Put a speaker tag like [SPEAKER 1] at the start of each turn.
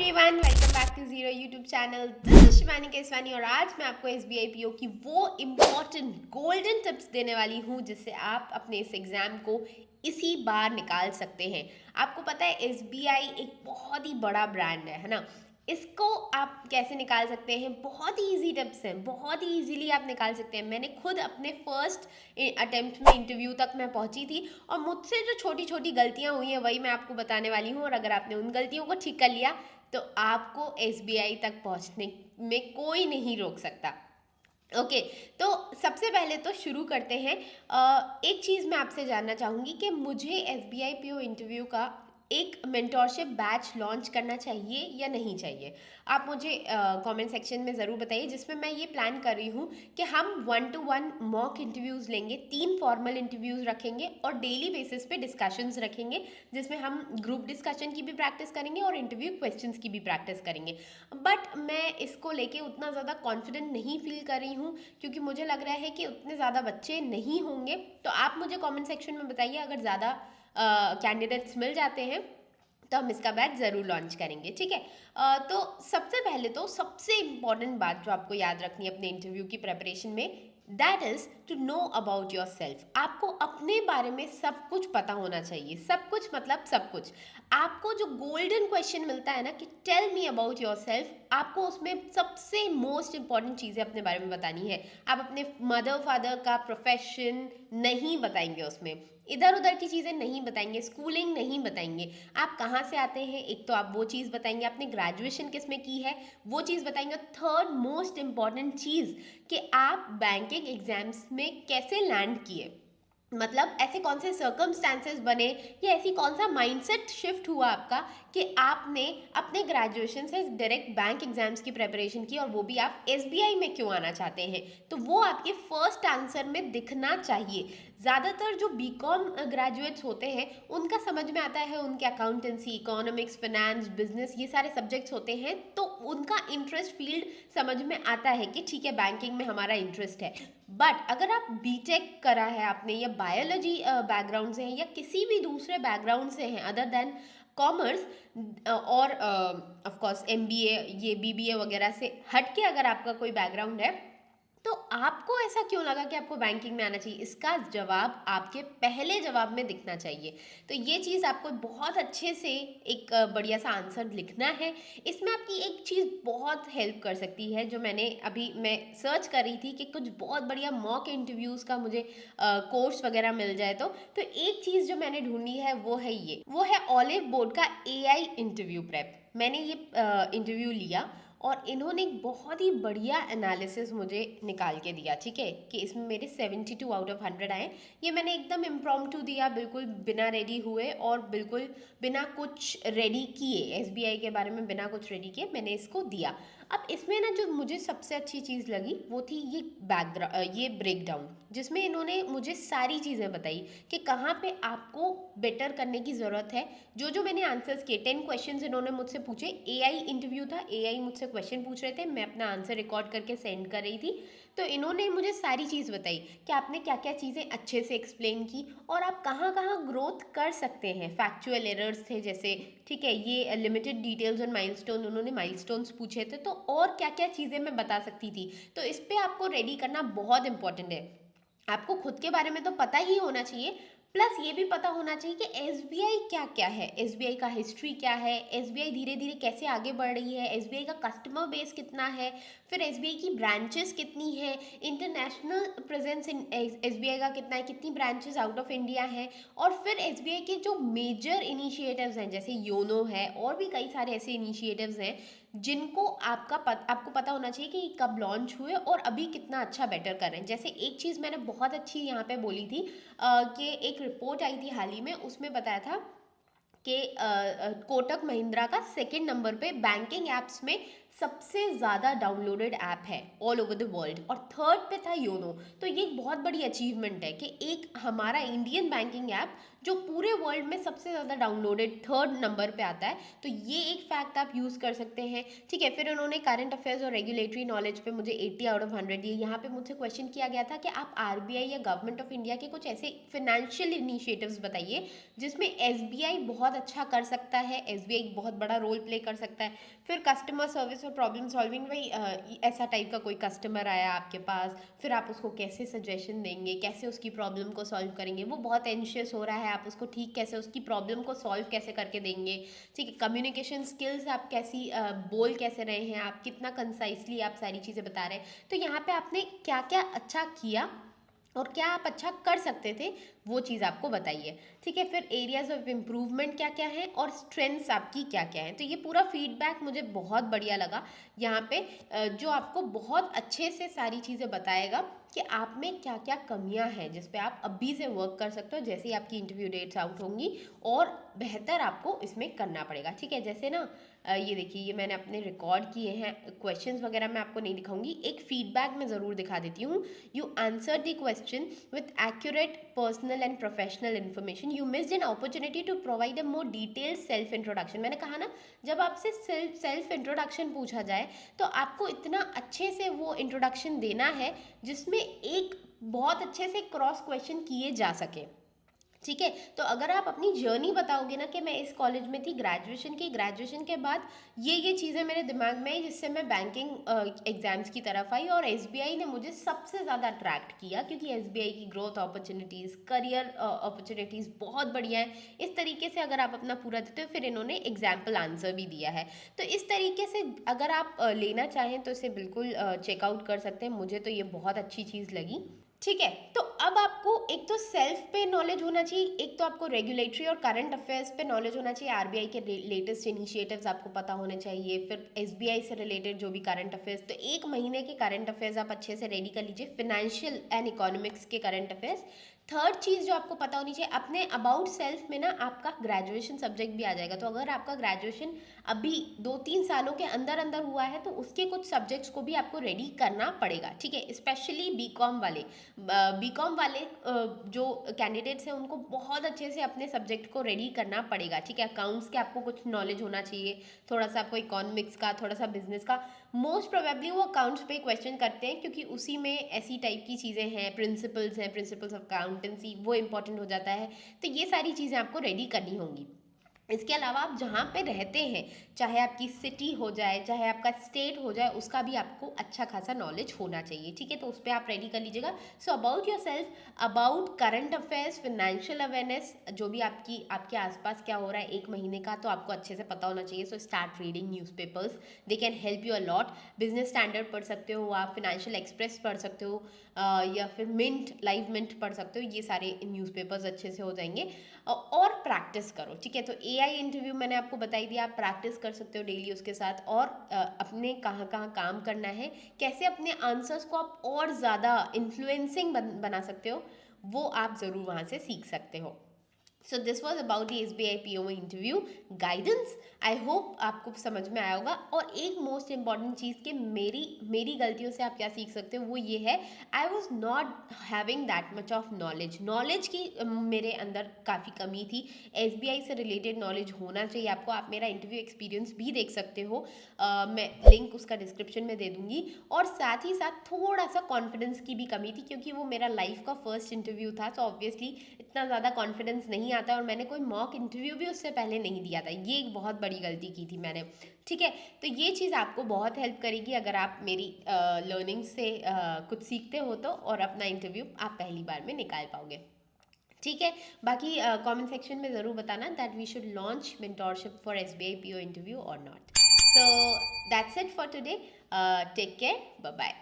[SPEAKER 1] Everyone, welcome back to zero YouTube channel. This is Shivani Keswani और आज मैं आपको एसबीआई पीओ की वो इम्पोर्टेंट गोल्डन टिप्स देने वाली हूँ जिससे आप अपने इस एग्ज़ाम को इसी बार निकाल सकते हैं। आपको पता है एसबीआई एक बहुत ही बड़ा ब्रांड है ना। इसको आप कैसे निकाल सकते हैं? बहुत ही इजी टिप्स हैं, बहुत ही इजीली आप निकाल सकते हैं। मैंने खुद अपने फर्स्ट अटेम्प्ट में इंटरव्यू तक मैं पहुंची थी और मुझसे जो छोटी छोटी गलतियां हुई हैं वही मैं आपको बताने वाली हूँ। और अगर आपने उन गलतियों को ठीक कर लिया तो आपको एसबीआई तक पहुंचने में कोई नहीं रोक सकता। ओके, तो सबसे पहले तो शुरू करते हैं। एक चीज़ मैं आपसे जानना चाहूँगी कि मुझे एसबीआई पीओ इंटरव्यू का एक मेंटोरशिप बैच लॉन्च करना चाहिए या नहीं चाहिए? आप मुझे कमेंट सेक्शन में ज़रूर बताइए, जिसमें मैं ये प्लान कर रही हूँ कि हम 1-to-1 मॉक इंटरव्यूज़ लेंगे, 3 फॉर्मल इंटरव्यूज़ रखेंगे और डेली बेसिस पे डिस्कशंस रखेंगे, जिसमें हम ग्रुप डिस्कशन की भी प्रैक्टिस करेंगे और इंटरव्यू क्वेश्चंस की भी प्रैक्टिस करेंगे। बट मैं इसको लेके उतना ज़्यादा कॉन्फिडेंट नहीं फील कर रही हूँ, क्योंकि मुझे लग रहा है कि उतने ज़्यादा बच्चे नहीं होंगे। तो आप मुझे कमेंट सेक्शन में बताइए, अगर ज़्यादा कैंडिडेट्स मिल जाते हैं तो हम इसका बैच ज़रूर लॉन्च करेंगे, ठीक है। तो सबसे पहले तो सबसे इम्पॉर्टेंट बात जो आपको याद रखनी है अपने इंटरव्यू की प्रेपरेशन में, that is to know about yourself. आपको अपने बारे में सब कुछ पता होना चाहिए, सब कुछ मतलब सब कुछ। आपको जो गोल्डन क्वेश्चन मिलता है ना कि tell me about yourself, आपको उसमें सबसे मोस्ट इंपॉर्टेंट चीज़ें अपने बारे में बतानी है। आप अपने मदर फादर का प्रोफेशन नहीं बताएंगे उसमें, इधर उधर की चीज़ें नहीं बताएंगे, स्कूलिंग नहीं बताएंगे, आप कहाँ से आते हैं एक तो आप वो चीज़ बताएंगे, आपने ग्रेजुएशन किस में की है वो चीज़ बताएंगे। थर्ड मोस्ट इंपॉर्टेंट चीज़ कि आप बैंकिंग एग्जाम्स में कैसे लैंड किए, मतलब ऐसे कौन से सर्कमस्टांसेस बने या ऐसी कौन सा माइंडसेट शिफ्ट हुआ आपका कि आपने अपने ग्रेजुएशन से डायरेक्ट बैंक एग्जाम्स की प्रिपरेशन की, और वो भी आप एसबीआई में क्यों आना चाहते हैं। तो वो आपके फर्स्ट आंसर में दिखना चाहिए। ज़्यादातर जो बीकॉम ग्रेजुएट्स होते हैं उनका समझ में आता है, उनके अकाउंटेंसी, इकोनॉमिक्स, फाइनेंस, बिजनेस ये सारे सब्जेक्ट्स होते हैं, तो उनका इंटरेस्ट फील्ड समझ में आता है कि ठीक है बैंकिंग में हमारा इंटरेस्ट है। बट अगर आप बीटेक करा है आपने या बायोलॉजी बैकग्राउंड से हैं या किसी भी दूसरे बैकग्राउंड से हैं अदर देन कॉमर्स, और ऑफ कोर्स एमबीए ये बीबीए वगैरह से हट के अगर आपका कोई बैकग्राउंड है, तो आपको ऐसा क्यों लगा कि आपको बैंकिंग में आना चाहिए, इसका जवाब आपके पहले जवाब में दिखना चाहिए। तो ये चीज़ आपको बहुत अच्छे से एक बढ़िया सा आंसर लिखना है। इसमें आपकी एक चीज़ बहुत हेल्प कर सकती है, जो मैं सर्च कर रही थी कि कुछ बहुत बढ़िया मॉक इंटरव्यूज़ का मुझे कोर्स वगैरह मिल जाए। तो एक चीज़ जो मैंने ढूंढी है वो है ऑलिव बोर्ड का एआई इंटरव्यू प्रेप। मैंने ये इंटरव्यू लिया और इन्होंने एक बहुत ही बढ़िया एनालिसिस मुझे निकाल के दिया, ठीक है, कि इसमें मेरे 72 आउट ऑफ 100 आए। ये मैंने एकदम इम्प्रॉम्प्टू दिया, बिल्कुल बिना रेडी हुए और बिल्कुल बिना कुछ रेडी किए, एसबीआई के बारे में बिना कुछ रेडी किए मैंने इसको दिया। अब इसमें ना जो मुझे सबसे अच्छी चीज़ लगी वो थी ये ब्रेकडाउन, जिसमें इन्होंने मुझे सारी चीज़ें बताई कि कहाँ पे आपको बेटर करने की ज़रूरत है। जो जो मैंने आंसर्स किए, 10 क्वेश्चंस इन्होंने मुझसे पूछे, एआई इंटरव्यू था, एआई मुझसे क्वेश्चन पूछ रहे थे, मैं अपना आंसर रिकॉर्ड करके सेंड कर रही थी। तो इन्होंने मुझे सारी चीज़ बताई कि आपने क्या क्या चीज़ें अच्छे से एक्सप्लेन की और आप कहाँ कहाँ ग्रोथ कर सकते हैं। फैक्चुअल एरर्स थे जैसे, ठीक है, ये लिमिटेड डिटेल्स और माइलस्टोन, उन्होंने माइलस्टोन्स पूछे थे, तो और क्या क्या चीज़ें मैं बता सकती थी। तो इस पर आपको रेडी करना बहुत इंपॉर्टेंट है। आपको खुद के बारे में तो पता ही होना चाहिए, प्लस ये भी पता होना चाहिए कि एसबीआई क्या क्या है, एसबीआई का हिस्ट्री क्या है, एसबीआई धीरे धीरे कैसे आगे बढ़ रही है, एसबीआई का कस्टमर बेस कितना है, फिर एसबीआई की ब्रांचेस कितनी है, इंटरनेशनल प्रेजेंस इन एसबीआई का कितना है, कितनी ब्रांचेस आउट ऑफ इंडिया है, और फिर एसबीआई के जो मेजर इनिशिएटिव्स हैं जैसे योनो है और भी कई सारे ऐसे इनिशिएटिव्स हैं जिनको आपको पता होना चाहिए कि कब लॉन्च हुए और अभी कितना अच्छा बेटर कर रहे हैं। जैसे एक चीज़ मैंने बहुत अच्छी यहाँ पे बोली थी कि एक रिपोर्ट आई थी हाल ही में, उसमें बताया था कि कोटक महिंद्रा का सेकंड नंबर पे बैंकिंग एप्स में सबसे ज़्यादा डाउनलोडेड ऐप है ऑल ओवर द वर्ल्ड, और थर्ड पे था योनो। तो ये एक बहुत बड़ी अचीवमेंट है कि एक हमारा इंडियन बैंकिंग ऐप जो पूरे वर्ल्ड में सबसे ज़्यादा डाउनलोडेड थर्ड नंबर पे आता है। तो ये एक फैक्ट आप यूज़ कर सकते हैं। ठीक है, फिर उन्होंने करंट अफेयर्स और रेगुलेटरी नॉलेज पे मुझे 80 आउट ऑफ 100 दिए। यहाँ पे मुझसे क्वेश्चन किया गया था कि आप आरबीआई या गवर्नमेंट ऑफ इंडिया के कुछ ऐसे फिनेंशियल इनिशिएटिव्स बताइए जिसमें एसबीआई बहुत अच्छा कर सकता है, एसबीआई एक बहुत बड़ा रोल प्ले कर सकता है। फिर कस्टमर सर्विस और प्रॉब्लम सॉल्विंग, भाई ऐसा टाइप का कोई कस्टमर आया आपके पास, फिर आप उसको कैसे सजेशन देंगे, कैसे उसकी प्रॉब्लम को सॉल्व करेंगे, वो बहुत एंशियस हो रहा है, आप उसको ठीक कैसे, उसकी प्रॉब्लम को सॉल्व कैसे करके देंगे। ठीक है, कम्युनिकेशन स्किल्स आप कैसी बोल कैसे रहे हैं, आप कितना कंसाइसली आप सारी चीज़ें बता रहे हैं। तो यहाँ पे आपने क्या क्या अच्छा किया और क्या आप अच्छा कर सकते थे, वो चीज़ आपको बताइए। ठीक है, फिर एरियाज ऑफ इम्प्रूवमेंट क्या क्या है और स्ट्रेंथ्स आपकी क्या क्या है। तो ये पूरा फीडबैक मुझे बहुत बढ़िया लगा यहाँ पे, जो आपको बहुत अच्छे से सारी चीज़ें बताएगा कि आप में क्या क्या कमियां हैं जिस पे आप अभी से वर्क कर सकते हो जैसे ही आपकी इंटरव्यू डेट्स आउट होंगी, और बेहतर आपको इसमें करना पड़ेगा। ठीक है, जैसे ना ये देखिए, ये मैंने अपने रिकॉर्ड किए हैं क्वेश्चंस वगैरह, मैं आपको नहीं दिखाऊंगी, एक फीडबैक में ज़रूर दिखा देती हूँ। You answer the question with accurate personal and professional information. You missed an opportunity to provide a more detailed self introduction. मैंने कहा ना, जब आपसे सेल्फ इंट्रोडक्शन पूछा जाए तो आपको इतना अच्छे से वो इंट्रोडक्शन देना है जिसमें एक बहुत अच्छे से क्रॉस क्वेश्चन किए जा सके। ठीक है, तो अगर आप अपनी जर्नी बताओगे ना कि मैं इस कॉलेज में थी, ग्रेजुएशन के बाद ये चीज़ें मेरे दिमाग में आई जिससे मैं बैंकिंग एग्जाम्स की तरफ आई, और एसबीआई ने मुझे सबसे ज़्यादा अट्रैक्ट किया क्योंकि एसबीआई की ग्रोथ अपॉर्चुनिटीज़, करियर अपॉर्चुनिटीज़ बहुत बढ़िया है। इस तरीके से अगर आप अपना पूरा देते हो, फिर इन्होंने एग्जाम्पल आंसर भी दिया है। तो इस तरीके से अगर आप लेना चाहें तो इसे बिल्कुल चेकआउट कर सकते हैं। मुझे तो ये बहुत अच्छी चीज़ लगी। ठीक है, तो अब आपको एक तो सेल्फ पे नॉलेज होना चाहिए, एक तो आपको रेगुलेटरी और करंट अफेयर्स पे नॉलेज होना चाहिए, आरबीआई के लेटेस्ट इनिशिएटिव्स आपको पता होने चाहिए, फिर एसबीआई से रिलेटेड जो भी करंट अफेयर्स, तो एक महीने के करंट अफेयर्स आप अच्छे से रेडी कर लीजिए, फिनेंशियल एंड इकोनॉमिक्स के करंट अफेयर्स। थर्ड चीज़ जो आपको पता होनी चाहिए, अपने अबाउट सेल्फ में ना आपका ग्रेजुएशन सब्जेक्ट भी आ जाएगा। तो अगर आपका ग्रेजुएशन अभी 2-3 सालों के अंदर अंदर हुआ है तो उसके कुछ सब्जेक्ट्स को भी आपको रेडी करना पड़ेगा। ठीक है, स्पेशली बीकॉम वाले, जो कैंडिडेट्स हैं उनको बहुत अच्छे से अपने सब्जेक्ट को रेडी करना पड़ेगा। ठीक है, अकाउंट्स के आपको कुछ नॉलेज होना चाहिए, थोड़ा सा आपको इकोनॉमिक्स का, थोड़ा सा बिजनेस का। मोस्ट प्रोबेबली वो अकाउंट्स पे क्वेश्चन करते हैं क्योंकि उसी में ऐसी टाइप की चीज़ें हैं, प्रिंसिपल्स ऑफ अकाउंटेंसी, वो इंपॉर्टेंट हो जाता है। तो ये सारी चीज़ें आपको रेडी करनी होंगी। इसके अलावा आप जहाँ पे रहते हैं, चाहे आपकी सिटी हो जाए, चाहे आपका स्टेट हो जाए, उसका भी आपको अच्छा खासा नॉलेज होना चाहिए। ठीक है, तो उस पर आप रेडी कर लीजिएगा। So about your self, about current affairs, financial awareness, जो भी आपके आसपास क्या हो रहा है एक महीने का, तो आपको अच्छे से पता होना चाहिए। So start reading newspapers, they can help you a lot. Business standard पढ़ सकते हो आप, फिनेंशियल एक्सप्रेस पढ़ सकते हो, या फिर मिंट, लाइव मिंट पढ़ सकते हो। ये सारे न्यूज़पेपर्स अच्छे से हो जाएंगे। और प्रैक्टिस करो। ठीक है, तो एआई इंटरव्यू मैंने आपको बताई दिया, आप प्रैक्टिस कर सकते हो डेली उसके साथ, और अपने कहाँ कहाँ काम करना है, कैसे अपने आंसर्स को आप और ज़्यादा इन्फ्लुएंसिंग बना सकते हो, वो आप ज़रूर वहाँ से सीख सकते हो। So this was about the SBI PO interview guidance. I hope आपको समझ में आया होगा। और एक मोस्ट इंपॉर्टेंट चीज़ कि मेरी गलतियों से आप क्या सीख सकते हो, वो ये है, I was not having that much of knowledge की मेरे अंदर काफ़ी कमी थी। एसबीआई से रिलेटेड नॉलेज होना चाहिए आपको। आप मेरा इंटरव्यू एक्सपीरियंस भी देख सकते हो, मैं लिंक उसका डिस्क्रिप्शन में दे दूँगी। और साथ ही साथ थोड़ा सा कॉन्फिडेंस की भी कमी थी क्योंकि वो मेरा लाइफ का फर्स्ट इंटरव्यू था, तो ऑब्वियसली इतना ज़्यादा कॉन्फिडेंस नहीं आता, और मैंने कोई मॉक इंटरव्यू भी उससे पहले नहीं दिया था। ये एक बहुत बड़ी गलती की थी मैंने। ठीक है, तो ये चीज़ आपको बहुत हेल्प करेगी अगर आप मेरी लर्निंग से कुछ सीखते हो तो, और अपना इंटरव्यू आप पहली बार में निकाल पाओगे। ठीक है, बाकी कमेंट सेक्शन में ज़रूर बताना that we should launch mentorship for SBI PO interview और not. So that's it for today. Take care, bye bye.